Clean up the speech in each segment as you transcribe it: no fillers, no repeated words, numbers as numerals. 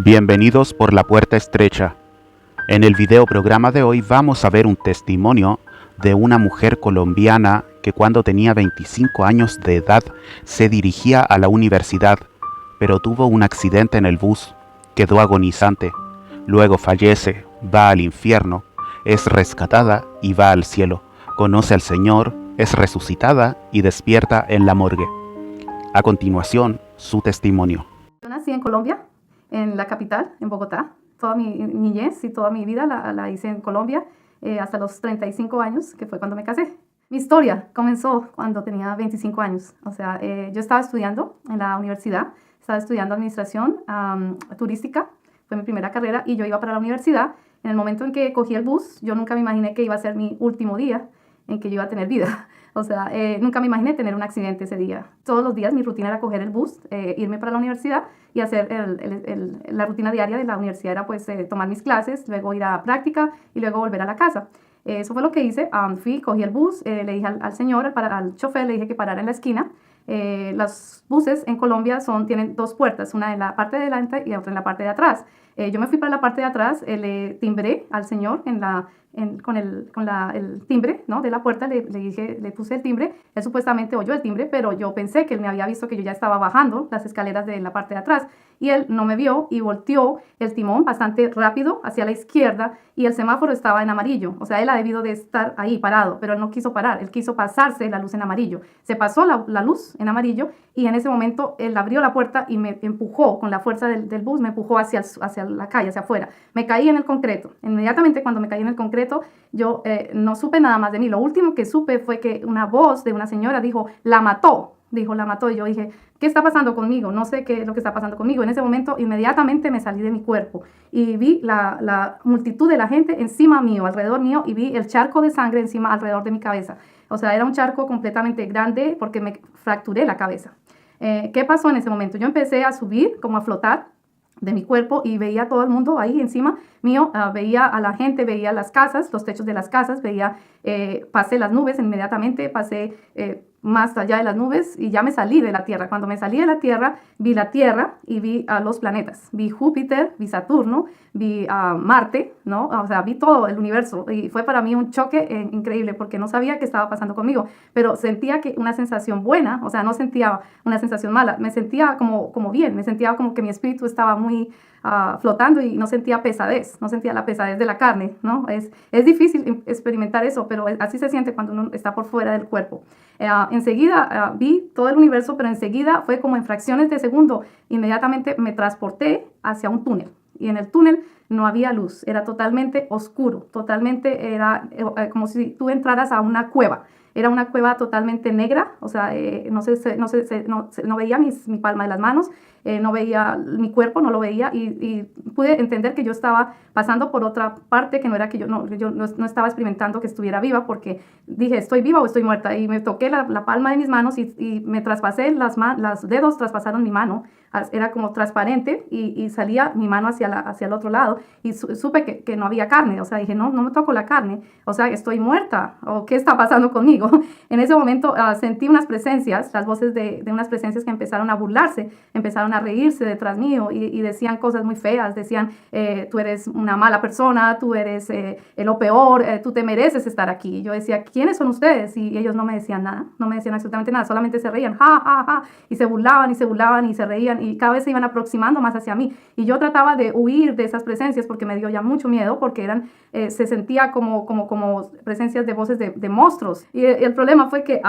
Bienvenidos por la puerta estrecha. En el video programa de hoy vamos a ver un testimonio de una mujer colombiana que cuando tenía 25 años de edad se dirigía a la universidad, pero tuvo un accidente en el bus, quedó agonizante, luego fallece, va al infierno, es rescatada y va al cielo, conoce al Señor, es resucitada y despierta en la morgue. A continuación, su testimonio. Yo nací en Colombia, en la capital, en Bogotá. Toda mi niñez y toda mi vida la hice en Colombia, hasta los 35 años, que fue cuando me casé. Mi historia comenzó cuando tenía 25 años. O sea, yo estaba estudiando en la universidad, estaba estudiando administración turística, fue mi primera carrera, y yo iba para la universidad. En el momento en que cogí el bus, yo nunca me imaginé que iba a ser mi último día en que yo iba a tener vida. O sea, nunca me imaginé tener un accidente ese día. Todos los días mi rutina era coger el bus, irme para la universidad y hacer la rutina diaria de la universidad era pues tomar mis clases, luego ir a práctica y luego volver a la casa. Eso fue lo que hice. Cogí el bus, le dije al señor, al chofer, le dije que parara en la esquina. Los buses en Colombia tienen dos puertas, una en la parte de delante y otra en la parte de atrás. Yo me fui para la parte de atrás, le timbré al señor con el timbre, ¿no?, de la puerta, le puse el timbre. Él supuestamente oyó el timbre, pero yo pensé que él me había visto que yo ya estaba bajando las escaleras de la parte de atrás, y él no me vio y volteó el timón bastante rápido hacia la izquierda, y el semáforo estaba en amarillo. O sea, él ha debido de estar ahí parado, pero él no quiso parar, él quiso pasarse la luz en amarillo. Se pasó la luz en amarillo, y en ese momento él abrió la puerta y me empujó con la fuerza del bus, me empujó hacia la calle, hacia afuera. Me caí en el concreto. Inmediatamente cuando me caí en el concreto, yo no supe nada más de mí. Lo último que supe fue que una voz de una señora dijo, la mató. Dijo, la mató. Y yo dije, ¿qué está pasando conmigo? No sé qué es lo que está pasando conmigo. En ese momento, inmediatamente me salí de mi cuerpo y vi la multitud de la gente encima mío, alrededor mío, y vi el charco de sangre encima, alrededor de mi cabeza. O sea, era un charco completamente grande porque me fracturé la cabeza. ¿Qué pasó en ese momento? Yo empecé a subir, como a flotar de mi cuerpo, y veía a todo el mundo ahí encima mío, veía a la gente, veía las casas, los techos de las casas, pasé las nubes inmediatamente, pasé más allá de las nubes y ya me salí de la Tierra. Cuando me salí de la Tierra y vi a los planetas, vi Júpiter, vi Saturno, vi Marte, ¿no? O sea, vi todo el universo, y fue para mí un choque increíble porque no sabía qué estaba pasando conmigo, pero sentía que una sensación buena, o sea, no sentía una sensación mala, me sentía como bien, me sentía como que mi espíritu estaba muy flotando y no sentía pesadez, no sentía la pesadez de la carne, ¿no? Es difícil experimentar eso, pero así se siente cuando uno está por fuera del cuerpo. Enseguida vi todo el universo, pero enseguida fue como en fracciones de segundo. Inmediatamente me transporté hacia un túnel, y en el túnel no había luz, era totalmente oscuro, totalmente era como si tú entraras a una cueva. Era una cueva totalmente negra, o sea, no veía mi palma de las manos, no veía mi cuerpo, no lo veía, y pude entender que yo estaba pasando por otra parte, que no era que yo no estaba experimentando que estuviera viva, porque dije, ¿estoy viva o estoy muerta? Y me toqué la palma de mis manos y me traspasé, los dedos traspasaron mi mano, era como transparente, y salía mi mano hacia el otro lado, y supe que no había carne. O sea, dije, no me toco la carne, o sea, estoy muerta, o ¿qué está pasando conmigo? En ese momento sentí unas presencias, las voces de unas presencias que empezaron a burlarse, empezaron a reírse detrás mío, y decían cosas muy feas, decían, tú eres una mala persona, tú eres lo peor, tú te mereces estar aquí. Y yo decía, ¿quiénes son ustedes? Y ellos no me decían nada, no me decían absolutamente nada, solamente se reían, ja, ja, ja, y se burlaban y se burlaban y se reían, y cada vez se iban aproximando más hacia mí, y yo trataba de huir de esas presencias porque me dio ya mucho miedo, porque se sentía como presencias de voces de monstruos. Y el problema fue que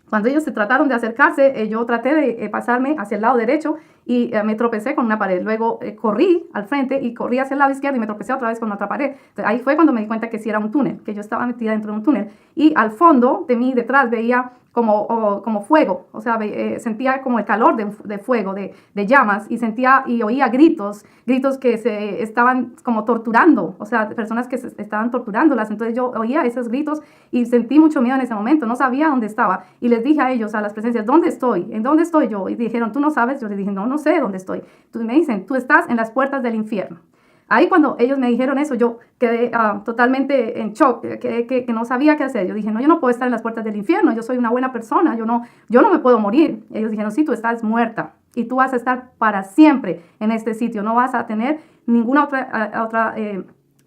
cuando ellos se trataron de acercarse, yo traté de pasarme hacia el lado derecho, y me tropecé con una pared. Luego corrí al frente y corrí hacia el lado izquierdo y me tropecé otra vez con otra pared. Entonces, ahí fue cuando me di cuenta que sí era un túnel, que yo estaba metida dentro de un túnel, y al fondo de mí, detrás, veía como fuego. O sea, sentía como el calor de fuego, de llamas, y sentía y oía gritos que se estaban como torturando, o sea, personas que se estaban torturándolas. Entonces yo oía esos gritos y sentí mucho miedo en ese momento, no sabía dónde estaba, y les dije a ellos, a las presencias, ¿dónde estoy? ¿En dónde estoy yo? Y dijeron, ¿tú no sabes? Yo les dije, no sé dónde estoy. Entonces me dicen, tú estás en las puertas del infierno. Ahí cuando ellos me dijeron eso, yo quedé totalmente en shock, que no sabía qué hacer. Yo dije, no, yo no puedo estar en las puertas del infierno, yo soy una buena persona, yo no me puedo morir. Ellos dijeron, sí, tú estás muerta y tú vas a estar para siempre en este sitio, no vas a tener ninguna otra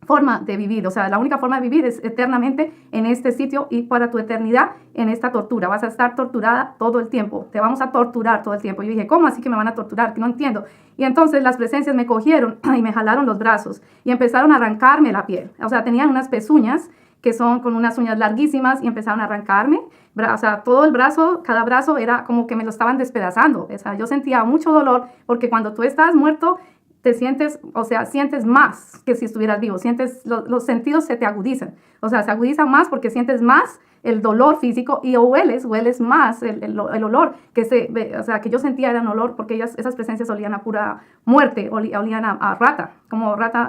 forma de vivir. O sea, la única forma de vivir es eternamente en este sitio y para tu eternidad en esta tortura. Vas a estar torturada todo el tiempo. Te vamos a torturar todo el tiempo. Yo dije, ¿cómo así que me van a torturar? Que no entiendo. Y entonces las presencias me cogieron y me jalaron los brazos y empezaron a arrancarme la piel. O sea, tenían unas pezuñas que son con unas uñas larguísimas y empezaron a arrancarme. O sea, todo el brazo, cada brazo era como que me lo estaban despedazando. O sea, yo sentía mucho dolor porque cuando tú estás muerto, te sientes, o sea, sientes más que si estuvieras vivo, sientes, los sentidos se te agudizan, o sea, se agudizan más porque sientes más el dolor físico y hueles más el olor o sea, que yo sentía era un olor porque esas presencias olían a pura muerte, olían a rata, como rata,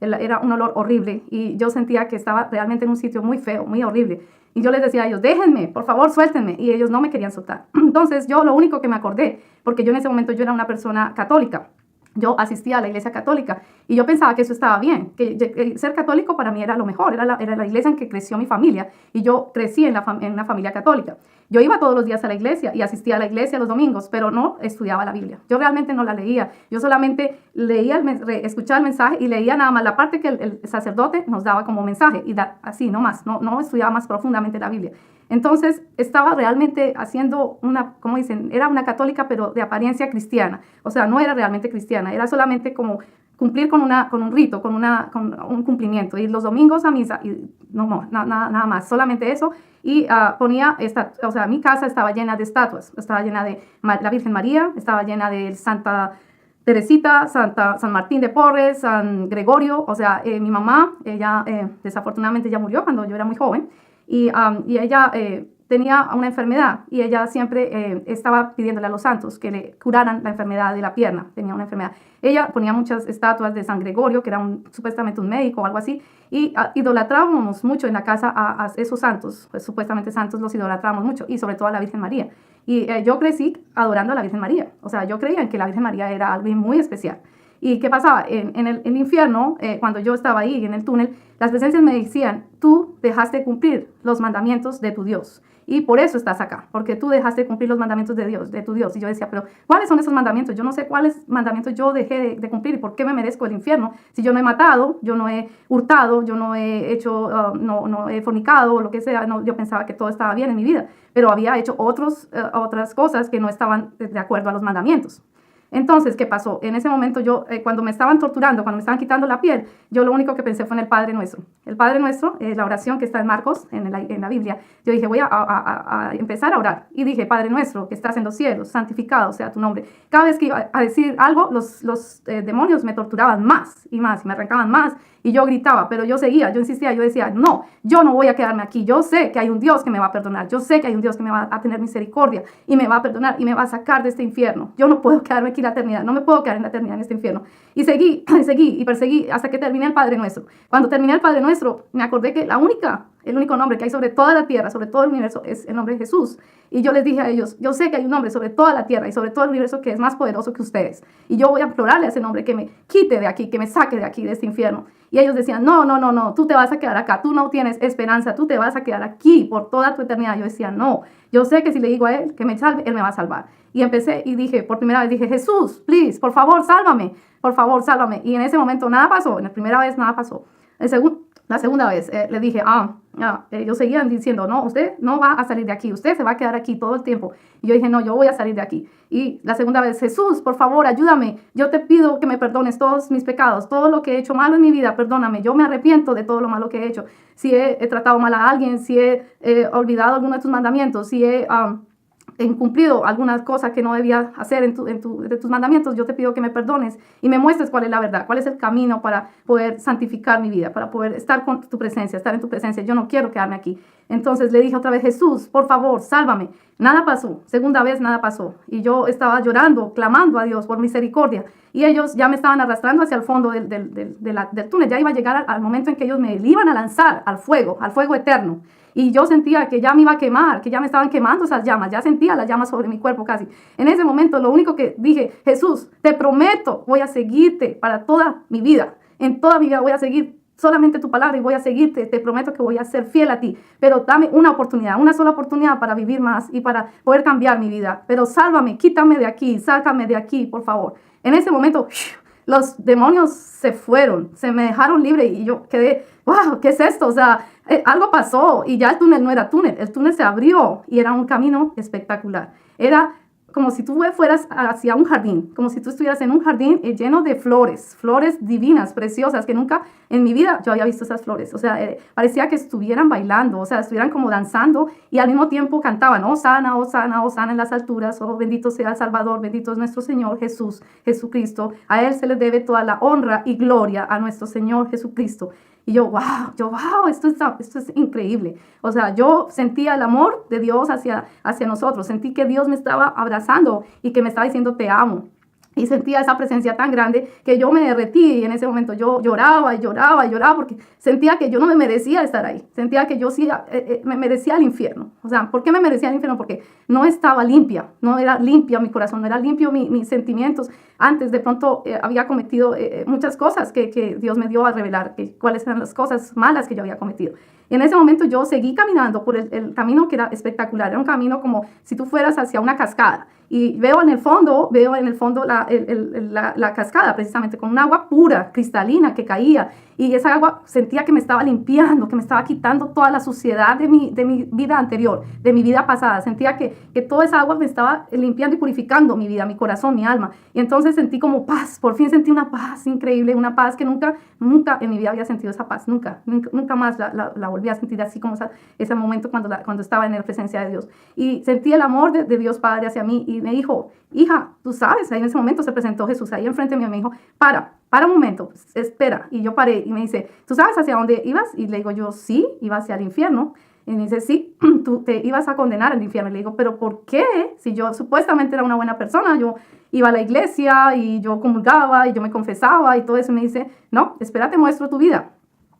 era un olor horrible y yo sentía que estaba realmente en un sitio muy feo, muy horrible. Y yo les decía a ellos, déjenme, por favor, suéltenme. Y ellos no me querían soltar. Entonces yo lo único que me acordé, porque yo en ese momento yo era una persona católica, yo asistía a la iglesia católica y yo pensaba que eso estaba bien, que ser católico para mí era lo mejor, era la iglesia en que creció mi familia y yo crecí en una familia católica. Yo iba todos los días a la iglesia y asistía a la iglesia los domingos, pero no estudiaba la Biblia. Yo realmente no la leía, yo solamente leía, escuchaba el mensaje y leía nada más la parte que el sacerdote nos daba como mensaje y así, no más, no estudiaba más profundamente la Biblia. Entonces estaba realmente haciendo como dicen, era una católica pero de apariencia cristiana, o sea, no era realmente cristiana, era solamente como cumplir con un rito, con un cumplimiento, ir los domingos a misa y nada más, solamente eso. Y o sea, mi casa estaba llena de estatuas, estaba llena de la Virgen María, estaba llena de Santa Teresita, San Martín de Porres, San Gregorio, o sea, mi mamá, ella desafortunadamente ya murió cuando yo era muy joven, y ella tenía una enfermedad y ella siempre estaba pidiéndole a los santos que le curaran la enfermedad de la pierna, tenía una enfermedad. Ella ponía muchas estatuas de San Gregorio, que era supuestamente un médico o algo así, y idolatrábamos mucho en la casa a esos santos, pues supuestamente santos los idolatrábamos mucho, y sobre todo a la Virgen María. Y yo crecí adorando a la Virgen María, o sea, yo creía que la Virgen María era algo muy especial. ¿Y qué pasaba? En el infierno, cuando yo estaba ahí en el túnel, las presencias me decían, tú dejaste de cumplir los mandamientos de tu Dios. Y por eso estás acá, porque tú dejaste de cumplir los mandamientos de tu Dios. Y yo decía, pero ¿cuáles son esos mandamientos? Yo no sé cuáles mandamientos yo dejé de cumplir y por qué me merezco el infierno. Si yo no he matado, yo no he hurtado, yo no he hecho, no he fornicado o lo que sea. No, yo pensaba que todo estaba bien en mi vida, pero había hecho otras cosas que no estaban de acuerdo a los mandamientos. Entonces, ¿qué pasó? En ese momento cuando me estaban torturando, cuando me estaban quitando la piel, yo lo único que pensé fue en el Padre Nuestro. El Padre Nuestro, la oración que está en Marcos, en la Biblia, yo dije, voy a empezar a orar. Y dije, Padre Nuestro, que estás en los cielos, santificado sea tu nombre. Cada vez que iba a decir algo, los demonios me torturaban más y me arrancaban más. Y yo gritaba, pero yo seguía, yo insistía, yo decía, no, yo no voy a quedarme aquí. Yo sé que hay un Dios que me va a perdonar. Yo sé que hay un Dios que me va a tener misericordia y me va a perdonar y me va a sacar de este infierno. Yo no puedo quedarme aquí en la eternidad. No me puedo quedar en la eternidad en este infierno. Y seguí y perseguí hasta que terminé el Padre Nuestro. Cuando terminé el Padre Nuestro, me acordé que el único nombre que hay sobre toda la tierra, sobre todo el universo, es el nombre de Jesús. Y yo les dije a ellos, yo sé que hay un nombre sobre toda la tierra y sobre todo el universo que es más poderoso que ustedes. Y yo voy a implorarle a ese nombre que me quite de aquí, que me saque de aquí, de este infierno. Y ellos decían, no, tú te vas a quedar acá, tú no tienes esperanza, tú te vas a quedar aquí por toda tu eternidad. Yo decía, no, yo sé que si le digo a él que me salve, él me va a salvar. Y empecé y dije, por primera vez dije, Jesús, please, por favor, sálvame, por favor, sálvame. Y en ese momento nada pasó, en la primera vez nada pasó. La segunda vez le dije, ellos seguían diciendo, no, usted no va a salir de aquí, usted se va a quedar aquí todo el tiempo. Y yo dije, no, yo voy a salir de aquí. Y la segunda vez, Jesús, por favor, ayúdame, yo te pido que me perdones todos mis pecados, todo lo que he hecho malo en mi vida, perdóname, yo me arrepiento de todo lo malo que he hecho. Si he tratado mal a alguien, si he olvidado alguno de tus mandamientos, si he incumplido algunas cosas que no debía hacer de tus mandamientos, yo te pido que me perdones y me muestres cuál es la verdad, cuál es el camino para poder santificar mi vida, para poder estar con tu presencia, estar en tu presencia. Yo no quiero quedarme aquí. Entonces le dije otra vez, Jesús, por favor, sálvame. Nada pasó. Segunda vez, nada pasó. Y yo estaba llorando, clamando a Dios por misericordia. Y ellos ya me estaban arrastrando hacia el fondo del túnel. Ya iba a llegar al momento en que ellos me iban a lanzar al fuego eterno. Y yo sentía que ya me iba a quemar, que ya me estaban quemando esas llamas. Ya sentía las llamas sobre mi cuerpo casi. En ese momento lo único que dije, Jesús, te prometo, voy a seguirte para toda mi vida. en toda mi vida voy a seguir solamente tu palabra y voy a seguirte, te prometo que voy a ser fiel a ti, pero dame una oportunidad, una sola oportunidad para vivir más y para poder cambiar mi vida, pero sálvame, quítame de aquí, sácame de aquí, por favor. En ese momento, los demonios se fueron, se me dejaron libre y yo quedé, wow, ¿qué es esto? O sea, algo pasó y ya el túnel no era túnel, el túnel se abrió y era un camino espectacular. Era como si tú fueras hacia un jardín, como si tú estuvieras en un jardín lleno de flores, flores divinas, preciosas, que nunca en mi vida yo había visto esas flores. O sea, parecía que estuvieran bailando, o sea, estuvieran como danzando y al mismo tiempo cantaban, Hosana, Hosana, Hosana en las alturas, oh bendito sea el Salvador, bendito es nuestro Señor Jesús, Jesucristo. A Él se le debe toda la honra y gloria a nuestro Señor Jesucristo. Y yo, wow, esto es increíble. O sea, yo sentía el amor de Dios hacia nosotros. Sentí que Dios me estaba abrazando y que me estaba diciendo, te amo. Y sentía esa presencia tan grande que yo me derretí y en ese momento yo lloraba y lloraba y lloraba porque sentía que yo no me merecía estar ahí. Sentía que yo sí me merecía el infierno. O sea, ¿por qué me merecía el infierno? Porque no estaba limpia, no era limpia mi corazón, no era limpio mis sentimientos. Antes de pronto había cometido muchas cosas que Dios me dio a revelar, cuáles eran las cosas malas que yo había cometido. Y en ese momento yo seguí caminando por el camino que era espectacular. Era un camino como si tú fueras hacia una cascada. Y veo en el fondo la cascada, precisamente con un agua pura, cristalina, que caía. Y esa agua sentía que me estaba limpiando, que me estaba quitando toda la suciedad de mi vida anterior, de mi vida pasada. Sentía que toda esa agua me estaba limpiando y purificando mi vida, mi corazón, mi alma. Y entonces sentí como paz, por fin sentí una paz increíble, una paz que nunca en mi vida había sentido esa paz, nunca más la volví a sentir así como ese momento cuando estaba en la presencia de Dios. Y sentí el amor de Dios Padre hacia mí y me dijo, hija, tú sabes, ahí en ese momento se presentó Jesús ahí enfrente mío, me dijo, para un momento, espera. Y yo paré y me dice, ¿tú sabes hacia dónde ibas? Y le digo yo, sí, iba hacia el infierno. Y me dice, sí, tú te ibas a condenar al infierno. Y le digo, ¿pero por qué? Si yo supuestamente era una buena persona, yo iba a la iglesia y yo comulgaba y yo me confesaba y todo eso. Y me dice, no, espera, te muestro tu vida.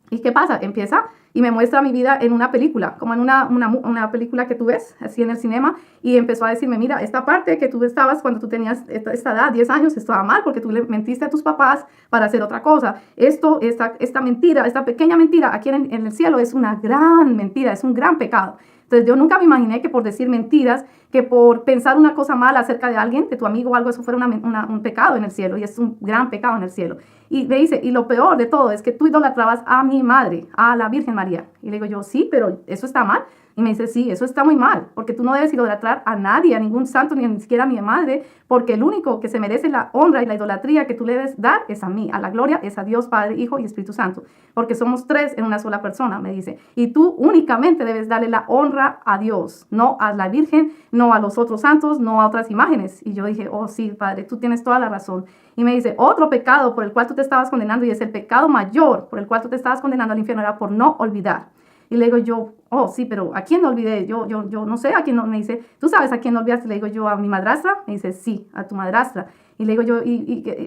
¿Y qué pasa? Empieza y me muestra mi vida en una película, como en una película que tú ves, así en el cinema, y empezó a decirme, mira, esta parte que tú estabas cuando tú tenías esta edad, 10 años, estaba mal porque tú le mentiste a tus papás para hacer otra cosa. Esta mentira, esta pequeña mentira aquí en el cielo es una gran mentira, es un gran pecado. Entonces yo nunca me imaginé que por decir mentiras, que por pensar una cosa mala acerca de alguien, de tu amigo o algo, eso fuera un pecado en el cielo, y es un gran pecado en el cielo. Y me dice, y lo peor de todo es que tú idolatrabas a mi madre, a la Virgen María. Y le digo yo, sí, pero eso está mal. Y me dice, sí, eso está muy mal, porque tú no debes idolatrar a nadie, a ningún santo, ni siquiera a mi madre, porque el único que se merece la honra y la idolatría que tú le debes dar es a mí, a la gloria es a Dios, Padre, Hijo y Espíritu Santo, porque somos tres en una sola persona, me dice. Y tú únicamente debes darle la honra a Dios, no a la Virgen, no a los otros santos, no a otras imágenes. Y yo dije, oh sí, Padre, tú tienes toda la razón. Y me dice, otro pecado por el cual tú te estabas condenando, y es el pecado mayor por el cual tú te estabas condenando al infierno, era por no olvidar. Y le digo yo, oh, sí, pero ¿a quién no olvidé? Yo no sé a quién no. Me dice, ¿tú sabes a quién no olvidaste? Le digo yo, ¿a mi madrastra? Me dice, sí, a tu madrastra. Y le digo yo,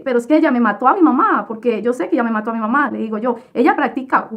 pero es que ella me mató a mi mamá, porque yo sé que ella me mató a mi mamá. Le digo yo, ella practica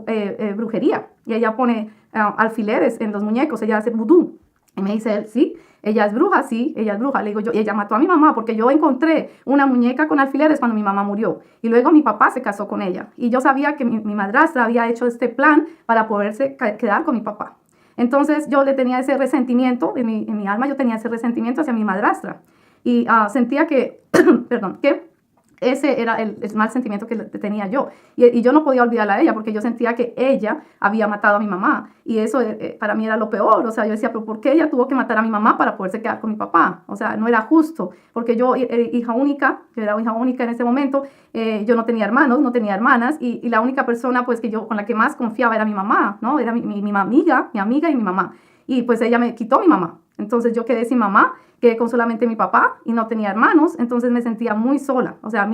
brujería y ella pone alfileres en los muñecos, ella hace vudú. Y me dice él, sí, ella es bruja, sí, ella es bruja. Le digo yo, ella mató a mi mamá porque yo encontré una muñeca con alfileres cuando mi mamá murió. Y luego mi papá se casó con ella. Y yo sabía que mi madrastra había hecho este plan para poderse quedar con mi papá. Entonces yo le tenía ese resentimiento, en mi alma yo tenía ese resentimiento hacia mi madrastra. Y sentía que, perdón, que ese era el mal sentimiento que tenía yo. Y yo no podía olvidarla a ella porque yo sentía que ella había matado a mi mamá. Y eso para mí era lo peor. O sea, yo decía, pero ¿por qué ella tuvo que matar a mi mamá para poderse quedar con mi papá? O sea, no era justo. Porque yo era hija única en ese momento. Yo no tenía hermanos, no tenía hermanas. Y la única persona pues, con la que más confiaba era mi mamá, ¿no? Era mi amiga y mi mamá. Y pues ella me quitó mi mamá. Entonces yo quedé sin mamá, quedé con solamente mi papá y no tenía hermanos, entonces me sentía muy sola. O sea,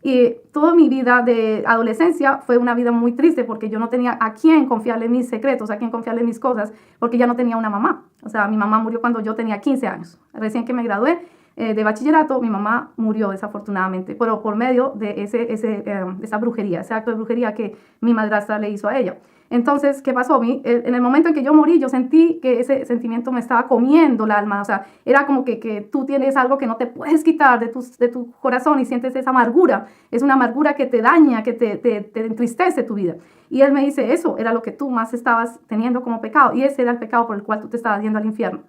y toda mi vida de adolescencia fue una vida muy triste porque yo no tenía a quién confiarle mis secretos, a quién confiarle mis cosas, porque ya no tenía una mamá. O sea, mi mamá murió cuando yo tenía 15 años. Recién que me gradué de bachillerato, mi mamá murió desafortunadamente, pero por medio de esa brujería, ese acto de brujería que mi madrastra le hizo a ella. Entonces, ¿qué pasó? En el momento en que yo morí, yo sentí que ese sentimiento me estaba comiendo el alma. O sea, era como que tú tienes algo que no te puedes quitar de tu corazón y sientes esa amargura. Es una amargura que te daña, que te entristece tu vida. Y él me dice, eso era lo que tú más estabas teniendo como pecado. Y ese era el pecado por el cual tú te estabas yendo al infierno.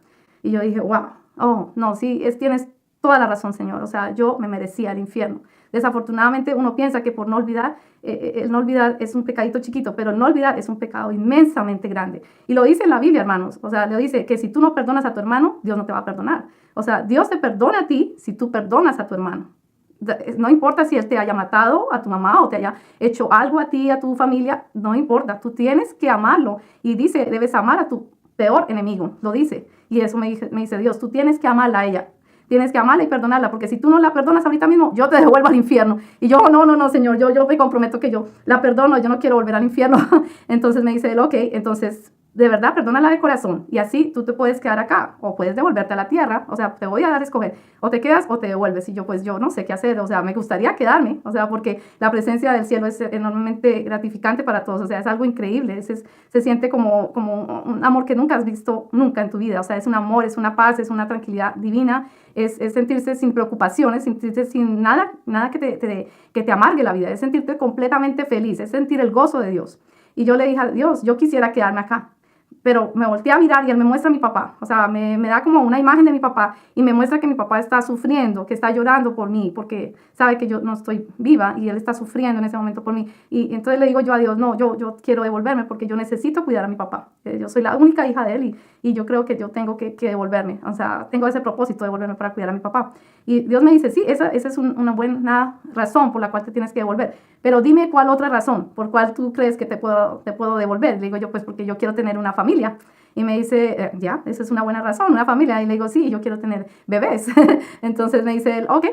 Y yo dije, wow, oh, no, sí, tienes toda la razón, Señor. O sea, yo me merecía el infierno. Desafortunadamente uno piensa que por no olvidar, el no olvidar es un pecadito chiquito, pero el no olvidar es un pecado inmensamente grande. Y lo dice en la Biblia, hermanos. O sea, le dice que si tú no perdonas a tu hermano, Dios no te va a perdonar. O sea, Dios te perdona a ti si tú perdonas a tu hermano. No importa si él te haya matado a tu mamá o te haya hecho algo a ti, a tu familia, no importa. Tú tienes que amarlo. Y dice, debes amar a tu peor enemigo. Lo dice. Y eso me dice Dios, tú tienes que amarla a ella. Tienes que amarla y perdonarla, porque si tú no la perdonas ahorita mismo, yo te devuelvo al infierno. Y yo, no, Señor, yo me comprometo que yo la perdono, yo no quiero volver al infierno. Entonces me dice él, ok, entonces de verdad, perdónala de corazón. Y así tú te puedes quedar acá o puedes devolverte a la tierra. O sea, te voy a dar a escoger. O te quedas o te devuelves. Y yo, pues yo no sé qué hacer. O sea, me gustaría quedarme. O sea, porque la presencia del cielo es enormemente gratificante para todos. O sea, es algo increíble. Se siente como un amor que nunca has visto nunca en tu vida. O sea, es un amor, es una paz, es una tranquilidad divina. Es sentirse sin preocupaciones, sentirse sin nada que te amargue la vida. Es sentirte completamente feliz. Es sentir el gozo de Dios. Y yo le dije a Dios, yo quisiera quedarme acá. Pero me volteé a mirar y él me muestra a mi papá. O sea, me da como una imagen de mi papá y me muestra que mi papá está sufriendo, que está llorando por mí, porque sabe que yo no estoy viva y él está sufriendo en ese momento por mí. Y entonces le digo yo a Dios, no, yo quiero devolverme porque yo necesito cuidar a mi papá. Yo soy la única hija de él y yo creo que yo tengo que devolverme. O sea, tengo ese propósito de devolverme para cuidar a mi papá. Y Dios me dice, sí, esa es una buena razón por la cual te tienes que devolver. Pero dime cuál otra razón por cuál tú crees que te puedo devolver. Le digo yo, pues porque yo quiero tener una familia. Y me dice, ya, esa es una buena razón, una familia. Y le digo, sí, yo quiero tener bebés. Entonces me dice él, ok,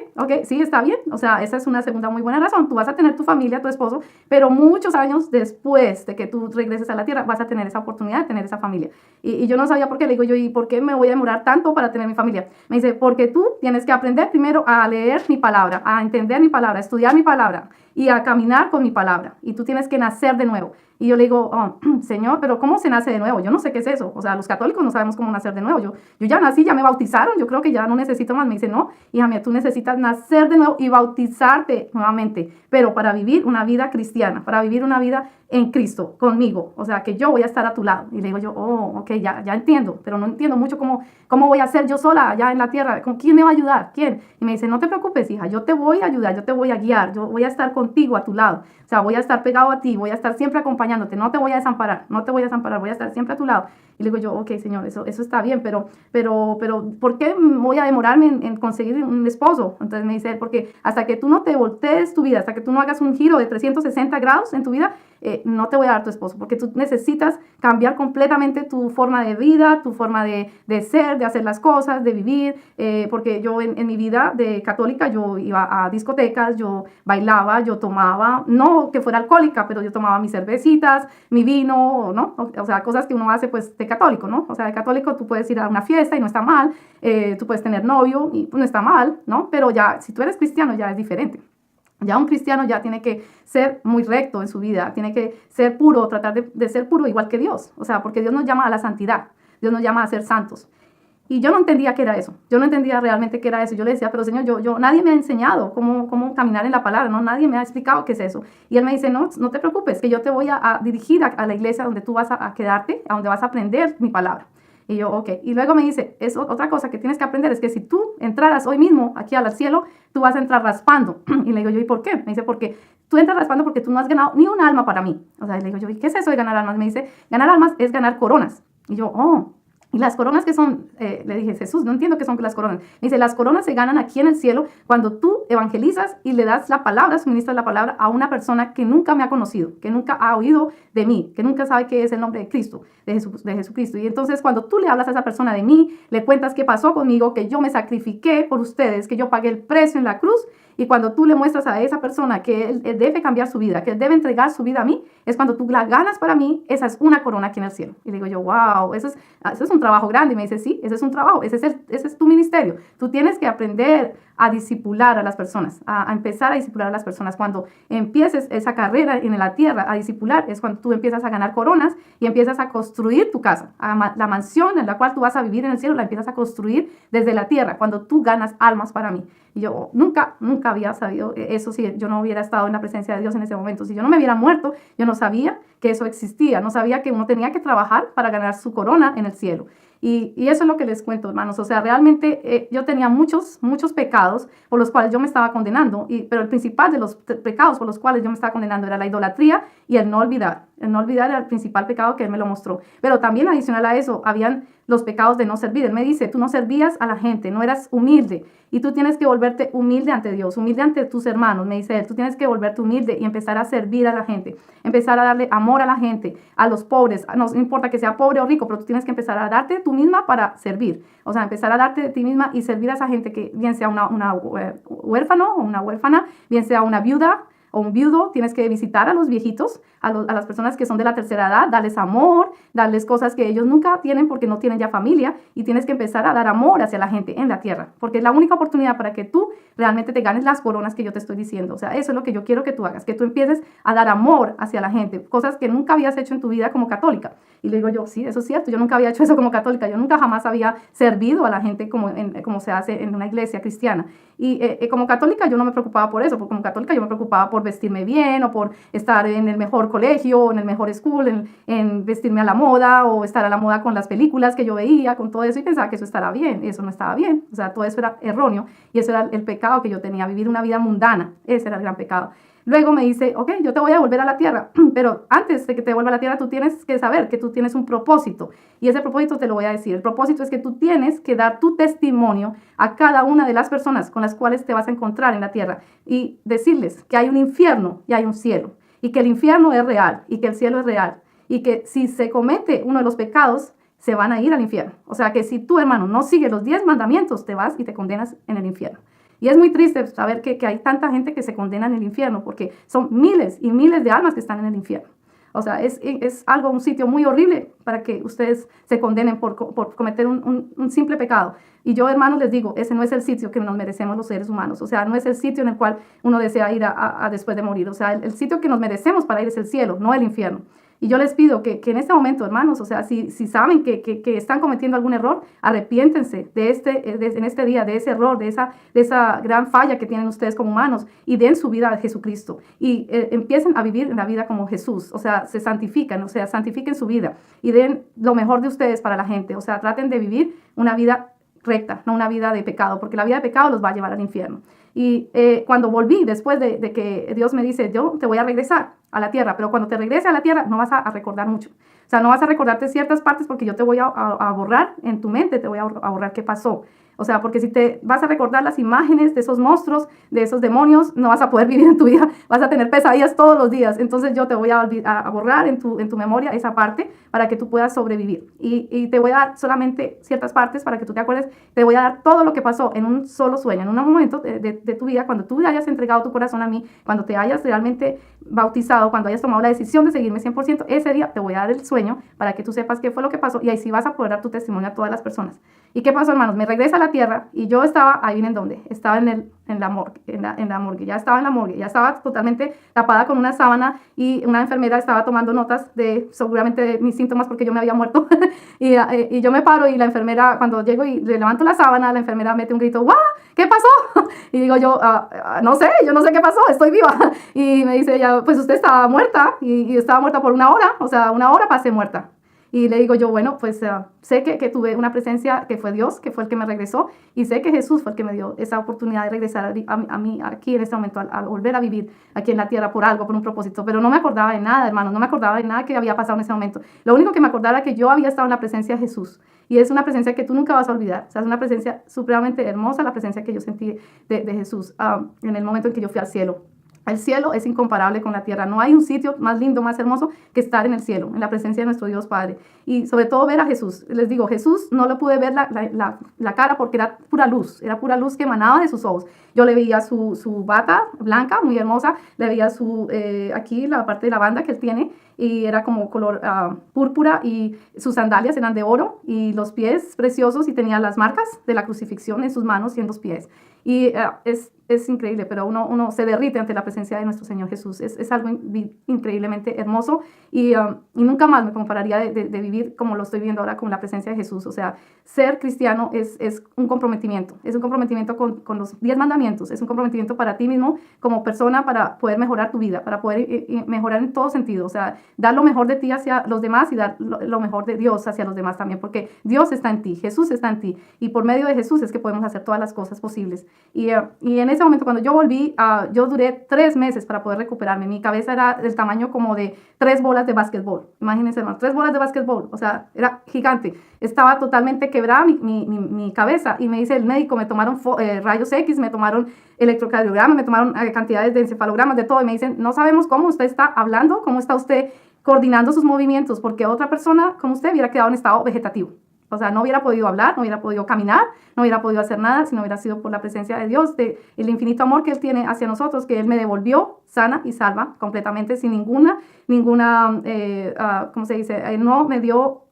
sí, está bien. O sea, esa es una segunda muy buena razón. Tú vas a tener tu familia, tu esposo, pero muchos años después de que tú regreses a la tierra, vas a tener esa oportunidad de tener esa familia. Y yo no sabía por qué. Le digo yo, ¿y por qué me voy a demorar tanto para tener mi familia? Me dice, porque tú tienes que aprender primero a leer mi palabra, a entender mi palabra, a estudiar mi palabra y a caminar con mi palabra. Y tú tienes que nacer de nuevo. Y yo le digo, oh, Señor, pero ¿cómo se nace de nuevo? Yo no sé qué es eso. O sea, los católicos no sabemos cómo nacer de nuevo. Yo ya nací, ya me bautizaron, yo creo que ya no necesito más. Me dice, no, hija mía, tú necesitas nacer de nuevo y bautizarte nuevamente, pero para vivir una vida cristiana, para vivir una vida en Cristo, conmigo. O sea, que yo voy a estar a tu lado. Y le digo yo, oh, ok, ya entiendo, pero no entiendo mucho cómo voy a ser yo sola allá en la tierra. ¿Con quién me va a ayudar? ¿Quién? Y me dice, no te preocupes, hija, yo te voy a ayudar, yo te voy a guiar, yo voy a estar contigo a tu lado. O sea, voy a estar pegado a ti, voy a estar siempre acompañándote, no te voy a desamparar, voy a estar siempre a tu lado. Y le digo yo, ok, Señor, eso está bien, pero ¿por qué voy a demorarme en conseguir un esposo? Entonces me dice él, porque hasta que tú no te voltees tu vida, hasta que tú no hagas un giro de 360 grados en tu vida, no te voy a dar tu esposo, porque tú necesitas cambiar completamente tu forma de vida, tu forma de ser, de hacer las cosas, de vivir, porque yo en mi vida de católica, yo iba a discotecas, yo bailaba, yo tomaba, no que fuera alcohólica, pero yo tomaba mis cervecitas, mi vino, ¿no? O sea, cosas que uno hace pues de católico, ¿no? O sea, de católico tú puedes ir a una fiesta y no está mal, tú puedes tener novio y pues, no está mal, ¿no? Pero ya, si tú eres cristiano, ya es diferente. Ya un cristiano ya tiene que ser muy recto en su vida, tiene que ser puro, tratar de ser puro igual que Dios. O sea, porque Dios nos llama a la santidad, Dios nos llama a ser santos. Y yo no entendía qué era eso, yo no entendía realmente qué era eso. Yo le decía, pero Señor, nadie me ha enseñado cómo caminar en la palabra, ¿no? Nadie me ha explicado qué es eso. Y Él me dice, no te preocupes, que yo te voy a dirigir a la iglesia donde tú vas a quedarte, a donde vas a aprender mi palabra. Y yo, ok. Y luego me dice, es otra cosa que tienes que aprender, es que si tú entraras hoy mismo aquí al cielo, tú vas a entrar raspando. Y le digo yo, ¿y por qué? Me dice, porque tú entras raspando porque tú no has ganado ni un alma para mí. O sea, le digo yo, ¿y qué es eso de ganar almas? Me dice, ganar almas es ganar coronas. Y yo, oh. Y las coronas que son, le dije, Jesús, no entiendo qué son las coronas. Me dice, las coronas se ganan aquí en el cielo cuando tú evangelizas y le das la palabra, suministras la palabra a una persona que nunca me ha conocido, que nunca ha oído de mí, que nunca sabe qué es el nombre de Cristo, de Jesucristo. Y entonces cuando tú le hablas a esa persona de mí, le cuentas qué pasó conmigo, que yo me sacrifiqué por ustedes, que yo pagué el precio en la cruz Y cuando tú le muestras a esa persona que él debe cambiar su vida, que él debe entregar su vida a mí, es cuando tú la ganas para mí, esa es una corona aquí en el cielo. Y digo yo, wow, eso es un trabajo grande. Y me dice, sí, ese es un trabajo, ese es tu ministerio. Tú tienes que aprender a discipular a las personas, a empezar a discipular a las personas. Cuando empieces esa carrera en la tierra a discipular, es cuando tú empiezas a ganar coronas y empiezas a construir tu casa. La mansión en la cual tú vas a vivir en el cielo, la empiezas a construir desde la tierra, cuando tú ganas almas para mí. Y yo nunca había sabido eso si yo no hubiera estado en la presencia de Dios en ese momento. Si yo no me hubiera muerto, yo no sabía que eso existía, no sabía que uno tenía que trabajar para ganar su corona en el cielo. Y eso es lo que les cuento, hermanos. O sea, realmente yo tenía muchos pecados por los cuales yo me estaba condenando, pero el principal de los pecados por los cuales yo me estaba condenando era la idolatría y el no olvidar. El no olvidar era el principal pecado que él me lo mostró. Pero también adicional a eso, habían los pecados de no servir. Él me dice, tú no servías a la gente, no eras humilde. Y tú tienes que volverte humilde ante Dios, humilde ante tus hermanos, me dice él. Tú tienes que volverte humilde y empezar a servir a la gente, empezar a darle amor a la gente, a los pobres. No importa que sea pobre o rico, pero tú tienes que empezar a darte tú misma para servir. O sea, empezar a darte de ti misma y servir a esa gente, que bien sea una huérfano o una huérfana, bien sea una viuda o un viudo. Tienes que visitar a los viejitos, a las personas que son de la tercera edad, darles amor, darles cosas que ellos nunca tienen porque no tienen ya familia, y tienes que empezar a dar amor hacia la gente en la tierra, porque es la única oportunidad para que tú realmente te ganes las coronas que yo te estoy diciendo. O sea, eso es lo que yo quiero que tú hagas, que tú empieces a dar amor hacia la gente, cosas que nunca habías hecho en tu vida como católica. Y le digo yo, sí, eso es cierto, yo nunca había hecho eso como católica, yo nunca jamás había servido a la gente como se hace en una iglesia cristiana. Y como católica yo no me preocupaba por eso, porque como católica yo me preocupaba por vestirme bien, o por estar en el mejor colegio, en el mejor school, en vestirme a la moda, o estar a la moda con las películas que yo veía, con todo eso, y pensaba que eso estaba bien. Eso no estaba bien. O sea, todo eso era erróneo, y eso era el pecado que yo tenía, vivir una vida mundana. Ese era el gran pecado. Luego me dice, ok, yo te voy a volver a la tierra, pero antes de que te vuelva a la tierra, tú tienes que saber que tú tienes un propósito. Y ese propósito te lo voy a decir. El propósito es que tú tienes que dar tu testimonio a cada una de las personas con las cuales te vas a encontrar en la tierra, y decirles que hay un infierno y hay un cielo, y que el infierno es real y que el cielo es real, y que si se comete uno de los pecados, se van a ir al infierno. O sea, que si tú, hermano, no sigues los 10 mandamientos, te vas y te condenas en el infierno. Y es muy triste saber que hay tanta gente que se condena en el infierno, porque son miles y miles de almas que están en el infierno. O sea, es un sitio muy horrible para que ustedes se condenen por cometer un simple pecado. Y yo, hermanos, les digo, ese no es el sitio que nos merecemos los seres humanos. O sea, no es el sitio en el cual uno desea ir a después de morir. O sea, el sitio que nos merecemos para ir es el cielo, no el infierno. Y yo les pido que en este momento, hermanos, o sea, si saben que están cometiendo algún error, arrepiéntense en este día de ese error, de esa gran falla que tienen ustedes como humanos, y den su vida a Jesucristo. Y empiecen a vivir la vida como Jesús. O sea, se santifican, o sea, santifiquen su vida y den lo mejor de ustedes para la gente. O sea, traten de vivir una vida recta, no una vida de pecado, porque la vida de pecado los va a llevar al infierno. Y cuando volví, después de que Dios me dice, yo te voy a regresar a la tierra, pero cuando te regrese a la tierra no vas a recordar mucho. O sea, no vas a recordarte ciertas partes, porque yo te voy a borrar en tu mente, te voy a borrar qué pasó. O sea, porque si te vas a recordar las imágenes de esos monstruos, de esos demonios, no vas a poder vivir en tu vida, vas a tener pesadillas todos los días. Entonces yo te voy a borrar en tu memoria esa parte para que tú puedas sobrevivir. Y te voy a dar solamente ciertas partes para que tú te acuerdes. Te voy a dar todo lo que pasó en un solo sueño, en un momento de tu vida, cuando tú hayas entregado tu corazón a mí, cuando te hayas realmente bautizado, cuando hayas tomado la decisión de seguirme 100%, ese día te voy a dar el sueño para que tú sepas qué fue lo que pasó, y ahí sí vas a poder dar tu testimonio a todas las personas. ¿Y qué pasó, hermanos? Me regresa a la tierra, y yo estaba, ahí en donde, estaba en la morgue, ya estaba en la morgue, ya estaba totalmente tapada con una sábana, y una enfermera estaba tomando notas seguramente de mis síntomas, porque yo me había muerto. y yo me paro, y la enfermera, cuando llego y le levanto la sábana, la enfermera mete un grito, ¡guau! ¿Qué pasó? Y digo yo, no sé, yo no sé qué pasó, estoy viva. Y me dice ella, pues usted estaba muerta, y estaba muerta por 1 hora, o sea, 1 hora pasé muerta. Y le digo yo, bueno, pues sé que tuve una presencia que fue Dios, que fue el que me regresó, y sé que Jesús fue el que me dio esa oportunidad de regresar a mí aquí en este momento, a volver a vivir aquí en la tierra por algo, por un propósito. Pero no me acordaba de nada, hermano, no me acordaba de nada que había pasado en ese momento. Lo único que me acordaba era que yo había estado en la presencia de Jesús, y es una presencia que tú nunca vas a olvidar. O sea, es una presencia supremamente hermosa, la presencia que yo sentí de Jesús en el momento en que yo fui al cielo. El cielo es incomparable con la tierra. No hay un sitio más lindo, más hermoso que estar en el cielo, en la presencia de nuestro Dios Padre. Y sobre todo ver a Jesús. Les digo, Jesús no le pude ver la cara porque era pura luz que emanaba de sus ojos. Yo le veía su bata blanca, muy hermosa, le veía aquí la parte de la banda que él tiene, y era como color púrpura, y sus sandalias eran de oro, y los pies preciosos, y tenía las marcas de la crucifixión en sus manos y en los pies. Y es increíble, pero uno se derrite ante la presencia de nuestro Señor Jesús. Es algo increíblemente hermoso, y nunca más me compararía de vivir como lo estoy viviendo ahora con la presencia de Jesús. O sea, ser cristiano es un comprometimiento con los 10 mandamientos, es un comprometimiento para ti mismo como persona, para poder mejorar tu vida, para poder mejorar en todo sentido. O sea, dar lo mejor de ti hacia los demás y dar lo mejor de Dios hacia los demás también, porque Dios está en ti, Jesús está en ti, y por medio de Jesús es que podemos hacer todas las cosas posibles. Y en ese momento, cuando yo volví, yo duré 3 meses para poder recuperarme. Mi cabeza era del tamaño como de 3 bolas de básquetbol. Imagínense, hermano, 3 bolas de básquetbol. O sea, era gigante. Estaba totalmente quebrada mi cabeza. Y me dice el médico, me tomaron rayos X, me tomaron electrocardiograma, me tomaron cantidades de encefalogramas, de todo. Y me dicen, no sabemos cómo usted está hablando, cómo está usted coordinando sus movimientos, porque otra persona como usted hubiera quedado en estado vegetativo. O sea, no hubiera podido hablar, no hubiera podido caminar, no hubiera podido hacer nada si no hubiera sido por la presencia de Dios, el infinito amor que Él tiene hacia nosotros, que Él me devolvió sana y salva completamente, sin ninguna ¿cómo se dice? No me dio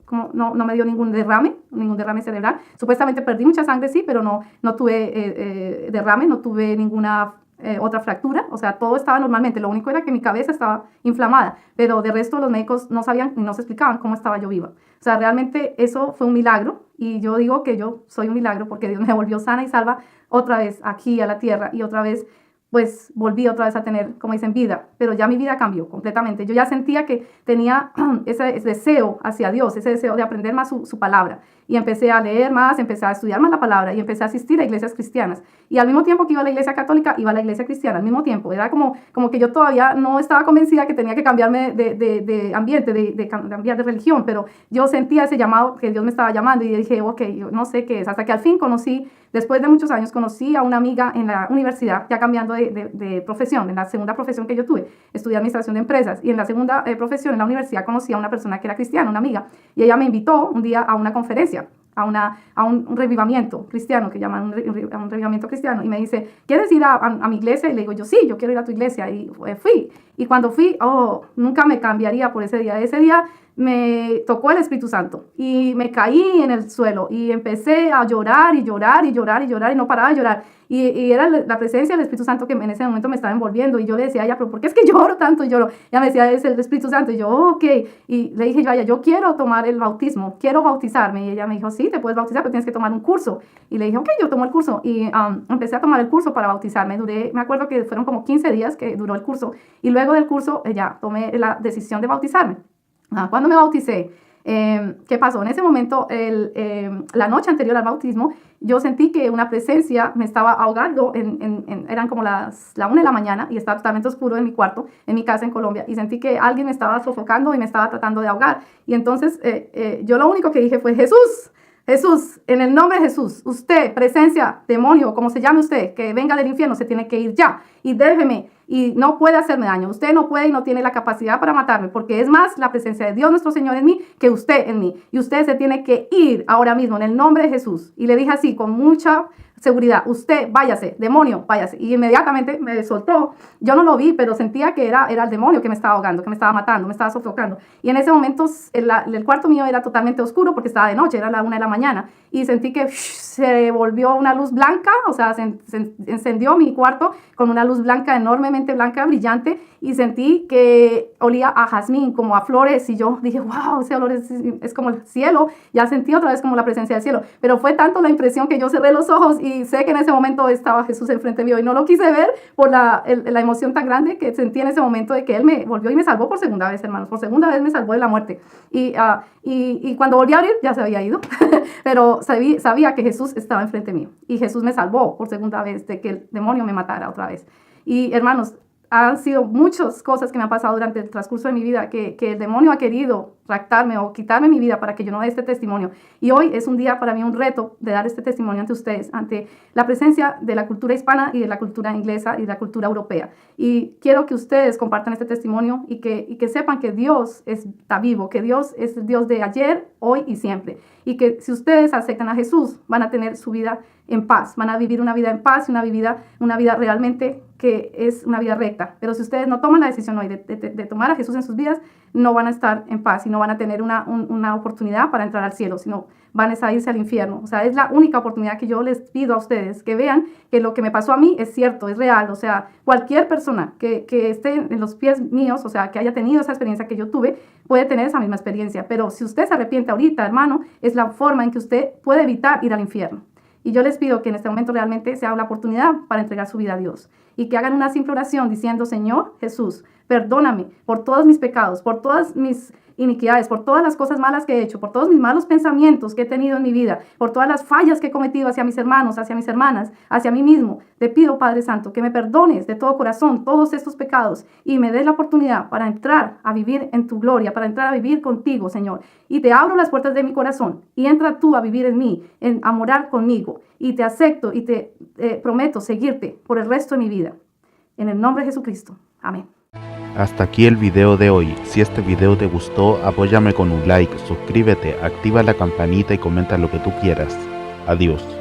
ningún derrame cerebral. Supuestamente perdí mucha sangre, sí, pero no tuve derrame, no tuve ninguna otra fractura. O sea, todo estaba normalmente. Lo único era que mi cabeza estaba inflamada, pero de resto los médicos no sabían y no se explicaban cómo estaba yo viva. O sea, realmente eso fue un milagro, y yo digo que yo soy un milagro porque Dios me devolvió sana y salva otra vez aquí a la tierra, y otra vez pues volví otra vez a tener, como dicen, vida, pero ya mi vida cambió completamente. Yo ya sentía que tenía ese deseo hacia Dios, ese deseo de aprender más su palabra, y empecé a leer más, empecé a estudiar más la palabra, y empecé a asistir a iglesias cristianas. Y al mismo tiempo que iba a la iglesia católica, iba a la iglesia cristiana, al mismo tiempo. Era como que yo todavía no estaba convencida que tenía que cambiarme de ambiente, de cambiar de religión, pero yo sentía ese llamado, que Dios me estaba llamando, y dije, ok, yo no sé qué es, hasta que al fin después de muchos años, conocí a una amiga en la universidad, ya cambiando de profesión, en la segunda profesión que yo tuve, estudié administración de empresas, y en la segunda profesión en la universidad conocí a una persona que era cristiana, una amiga, y ella me invitó un día a una conferencia, a un revivamiento cristiano, que llaman un revivamiento cristiano, y me dice, ¿quieres ir a mi iglesia? Y le digo yo, sí, yo quiero ir a tu iglesia, y fui, y cuando fui, nunca me cambiaría por ese día me tocó el Espíritu Santo, y me caí en el suelo, y empecé a llorar, y llorar, y llorar, y llorar, y no paraba de llorar, y era la presencia del Espíritu Santo que en ese momento me estaba envolviendo, y yo le decía a ella, pero ¿por qué es que lloro tanto? Y lloro. Ella me decía, es el Espíritu Santo, y yo, ok, y le dije yo a ella, yo quiero tomar el bautismo, quiero bautizarme, y ella me dijo, sí, te puedes bautizar, pero tienes que tomar un curso, y le dije, ok, yo tomo el curso, y empecé a tomar el curso para bautizarme. Me acuerdo que fueron como 15 días que duró el curso, y luego del curso ya tomé la decisión de bautizarme. Cuando me bauticé, ¿qué pasó? En ese momento, la noche anterior al bautismo, yo sentí que una presencia me estaba ahogando, eran como la 1 de la mañana, y estaba totalmente oscuro en mi cuarto, en mi casa en Colombia, y sentí que alguien me estaba sofocando y me estaba tratando de ahogar. Y entonces yo lo único que dije fue, Jesús, en el nombre de Jesús, usted, presencia, demonio, como se llame usted, que venga del infierno, se tiene que ir ya, y déjeme, y no puede hacerme daño. Usted no puede y no tiene la capacidad para matarme, porque es más la presencia de Dios nuestro Señor en mí que usted en mí, y usted se tiene que ir ahora mismo en el nombre de Jesús. Y le dije así con mucha seguridad, usted váyase, demonio, váyase. Y inmediatamente me soltó. Yo no lo vi, pero sentía que era el demonio que me estaba ahogando, que me estaba matando, me estaba sofocando. Y en ese momento el cuarto mío era totalmente oscuro porque estaba de noche, era la 1 de la mañana, y sentí que se volvió una luz blanca, o sea, se encendió mi cuarto con una luz blanca, enormemente blanca, brillante, y sentí que olía a jazmín, como a flores, y yo dije, wow, ese olor es como el cielo. Ya sentí otra vez como la presencia del cielo, pero fue tanto la impresión que yo cerré los ojos, y sé que en ese momento estaba Jesús enfrente mío, y no lo quise ver por la emoción tan grande que sentí en ese momento de que Él me volvió y me salvó por segunda vez, hermanos, por segunda vez me salvó de la muerte. Y cuando volví a abrir, ya se había ido, pero sabía que Jesús estaba enfrente mío, y Jesús me salvó por segunda vez de que el demonio me matara otra vez. Y hermanos, han sido muchas cosas que me han pasado durante el transcurso de mi vida, que el demonio ha querido raptarme o quitarme mi vida para que yo no dé este testimonio. Y hoy es un día para mí, un reto de dar este testimonio ante ustedes, ante la presencia de la cultura hispana y de la cultura inglesa y de la cultura europea. Y quiero que ustedes compartan este testimonio y que sepan que Dios está vivo, que Dios es el Dios de ayer, hoy y siempre. Y que si ustedes aceptan a Jesús, van a tener su vida en paz, van a vivir una vida en paz y una vida realmente que es una vida recta. Pero si ustedes no toman la decisión hoy de tomar a Jesús en sus vidas, no van a estar en paz y no van a tener una oportunidad para entrar al cielo, sino van a irse al infierno. O sea, es la única oportunidad que yo les pido a ustedes, que vean que lo que me pasó a mí es cierto, es real. O sea, cualquier persona que esté en los pies míos, o sea, que haya tenido esa experiencia que yo tuve, puede tener esa misma experiencia. Pero si usted se arrepiente ahorita, hermano, es la forma en que usted puede evitar ir al infierno. Y yo les pido que en este momento realmente sea la oportunidad para entregar su vida a Dios y que hagan una simple oración diciendo: Señor Jesús, perdóname por todos mis pecados, por todas mis iniquidades, por todas las cosas malas que he hecho, por todos mis malos pensamientos que he tenido en mi vida, por todas las fallas que he cometido hacia mis hermanos, hacia mis hermanas, hacia mí mismo. Te pido, Padre Santo, que me perdones de todo corazón todos estos pecados y me des la oportunidad para entrar a vivir en tu gloria, para entrar a vivir contigo, Señor. Y te abro las puertas de mi corazón y entra tú a vivir en mí, a morar conmigo. Y te acepto y te prometo seguirte por el resto de mi vida. En el nombre de Jesucristo. Amén. Hasta aquí el video de hoy. Si este video te gustó, apóyame con un like, suscríbete, activa la campanita y comenta lo que tú quieras. Adiós.